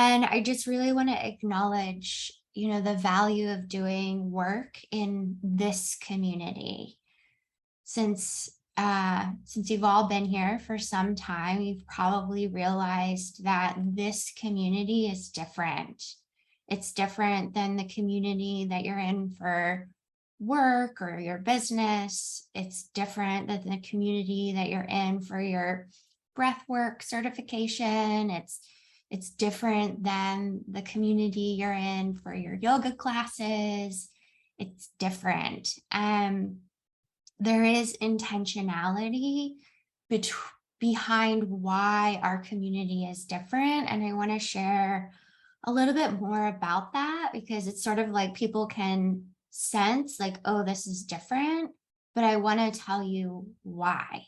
And I just really want to acknowledge, the value of doing work in this community. Since you've all been here for some time, you've probably realized that this community is different. It's different than the community that you're in for work or your business. It's different than the community that you're in for your breathwork certification. It's different than the community you're in for your yoga classes. It's different. There is intentionality behind why our community is different. And I want to share a little bit more about that because it's sort of like people can sense like, oh, this is different, but I want to tell you why.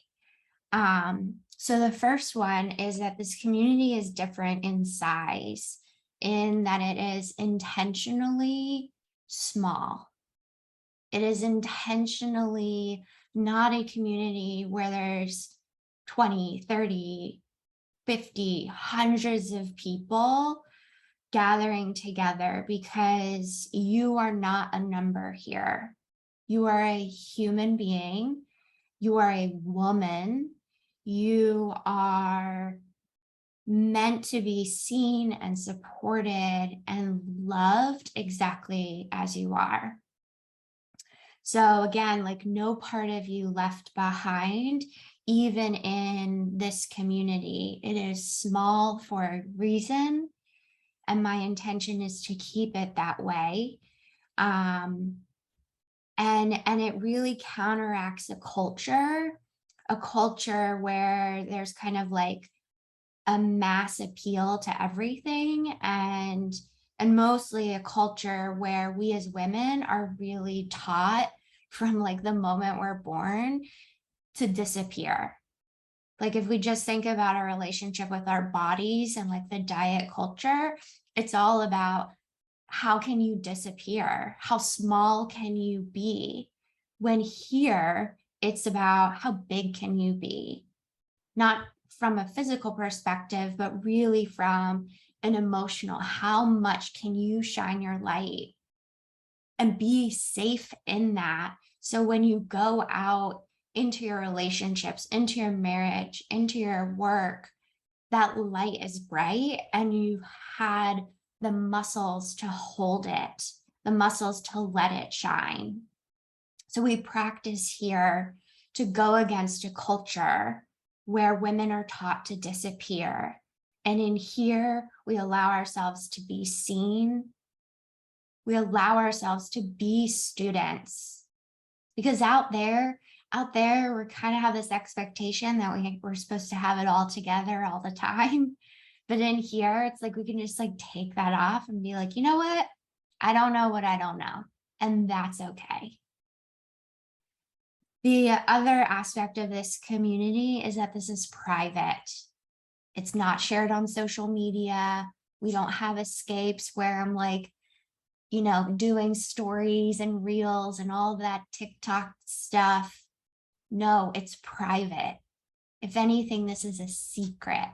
So the first one is that this community is different in size, in that it is intentionally small. It is intentionally not a community where there's 20, 30, 50, hundreds of people gathering together, because you are not a number here. You are a human being. You are a woman. You are meant to be seen and supported and loved exactly as you are. So again, like no part of you left behind, even in this community. It is small for a reason, and my intention is to keep it that way. And it really counteracts a culture where there's kind of like a mass appeal to everything, and mostly a culture where we as women are really taught from like the moment we're born to disappear. Like if we just think about our relationship with our bodies and like the diet culture, it's all about how can you disappear? How small can you be? When here, it's about how big can you be? Not from a physical perspective, but really from an emotional, how much can you shine your light and be safe in that? So when you go out into your relationships, into your marriage, into your work, that light is bright and you had the muscles to hold it, the muscles to let it shine. So we practice here to go against a culture where women are taught to disappear. And in here, we allow ourselves to be seen. We allow ourselves to be students. Because out there, we kind of have this expectation that we're supposed to have it all together all the time. But in here, it's like we can just like take that off and be like, you know what? I don't know what I don't know. And that's okay. The other aspect of this community is that this is private. It's not shared on social media. We don't have escapes where I'm like, doing stories and reels and all that TikTok stuff. No, it's private. If anything, this is a secret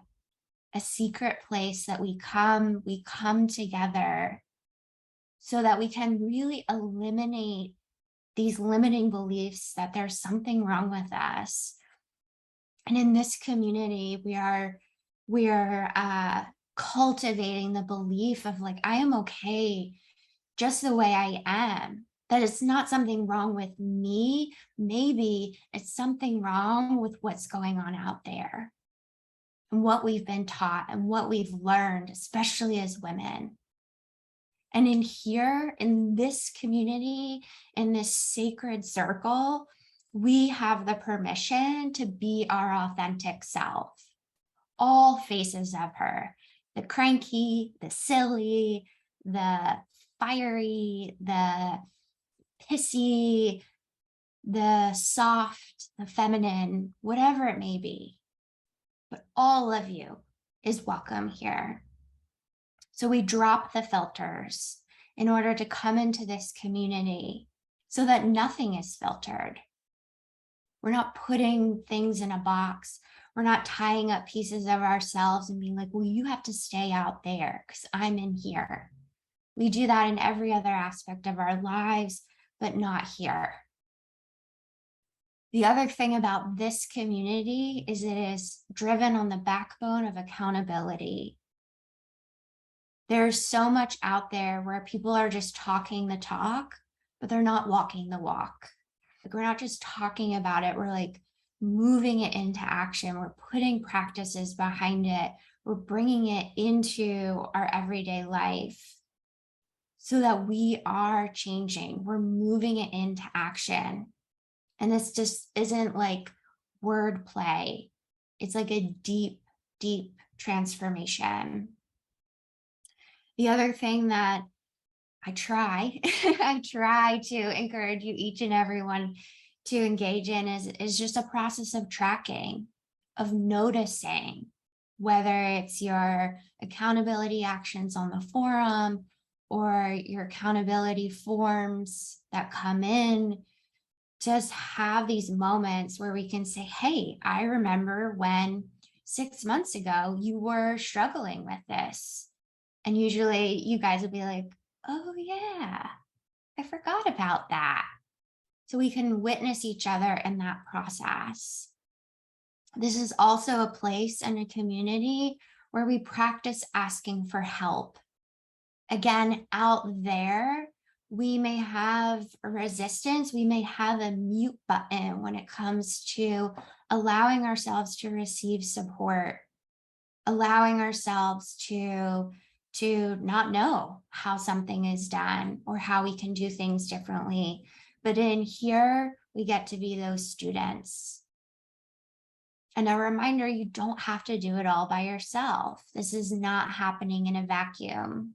place that we come together so that we can really eliminate these limiting beliefs that there's something wrong with us. And in this community, we are cultivating the belief of like, I am okay just the way I am, that it's not something wrong with me. Maybe it's something wrong with what's going on out there and what we've been taught and what we've learned, especially as women. And in here, in this community, in this sacred circle, we have the permission to be our authentic self, all faces of her, the cranky, the silly, the fiery, the pissy, the soft, the feminine, whatever it may be. But all of you is welcome here. So we drop the filters in order to come into this community so that nothing is filtered. We're not putting things in a box. We're not tying up pieces of ourselves and being like, well, you have to stay out there because I'm in here. We do that in every other aspect of our lives, but not here. The other thing about this community is it is driven on the backbone of accountability. There's so much out there where people are just talking the talk, but they're not walking the walk. Like, we're not just talking about it, we're like moving it into action. We're putting practices behind it. We're bringing it into our everyday life so that we are changing. We're moving it into action. And this just isn't like wordplay. It's like a deep, deep transformation. The other thing that I try, I try to encourage you, each and everyone, to engage in is just a process of tracking, of noticing, whether it's your accountability actions on the forum or your accountability forms that come in. Just have these moments where we can say, hey, I remember when 6 months ago you were struggling with this. And usually you guys will be like, oh yeah, I forgot about that. So we can witness each other in that process. This is also a place and a community where we practice asking for help. Again, out there, we may have a resistance, we may have a mute button when it comes to allowing ourselves to receive support, allowing ourselves to not know how something is done or how we can do things differently. But in here, we get to be those students. And a reminder, you don't have to do it all by yourself. This is not happening in a vacuum.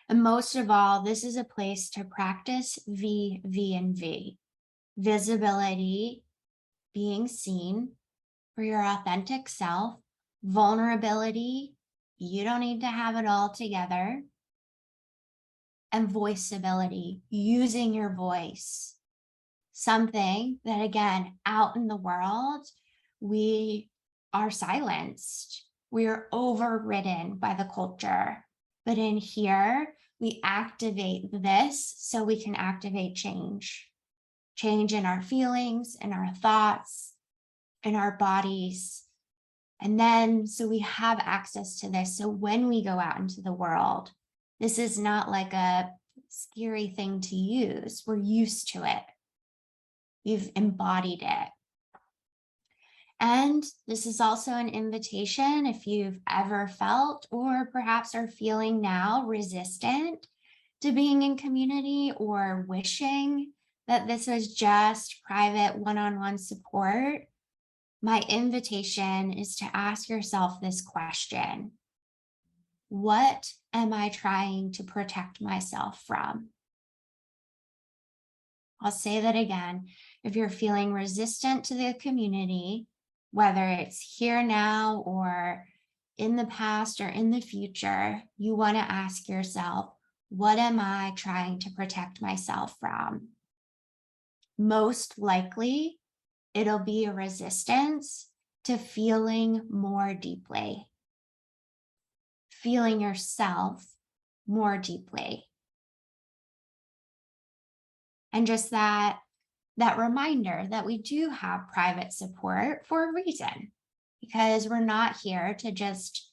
And most of all, this is a place to practice V, V, and V. Visibility, being seen for your authentic self. Vulnerability, you don't need to have it all together. And voiceability, using your voice. Something that, again, out in the world, we are silenced. We are overridden by the culture. But in here, we activate this so we can activate change. Change in our feelings, in our thoughts, in our bodies. And then, so we have access to this. So when we go out into the world, this is not like a scary thing to use. We're used to it. We've embodied it. And this is also an invitation, if you've ever felt or perhaps are feeling now resistant to being in community or wishing that this was just private one-on-one support. My invitation is to ask yourself this question: what am I trying to protect myself from? I'll say that again. If you're feeling resistant to the community, whether it's here now or in the past or in the future, you want to ask yourself, what am I trying to protect myself from? Most likely, it'll be a resistance to feeling more deeply, feeling yourself more deeply. And just that reminder that we do have private support for a reason, because we're not here to just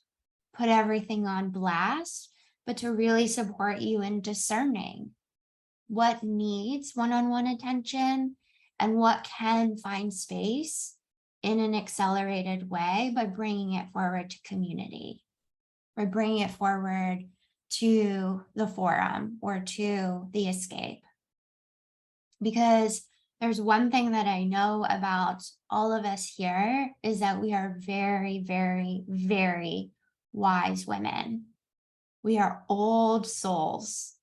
put everything on blast, but to really support you in discerning what needs one-on-one attention and what can find space in an accelerated way by bringing it forward to community, by bringing it forward to the forum or to the escape. Because there's one thing that I know about all of us here is that we are very, very, very wise women. We are old souls.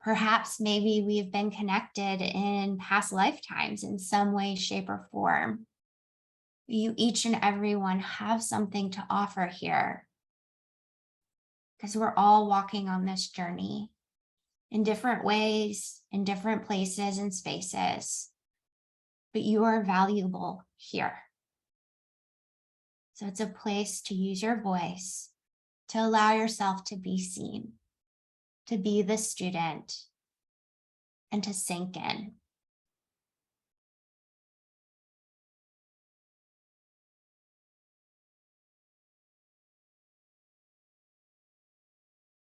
Perhaps maybe we've been connected in past lifetimes in some way, shape, or form. You, each and every one, have something to offer here, because we're all walking on this journey in different ways, in different places and spaces. but you are valuable here. So it's a place to use your voice, to allow yourself to be seen, to be the student, and to sink in.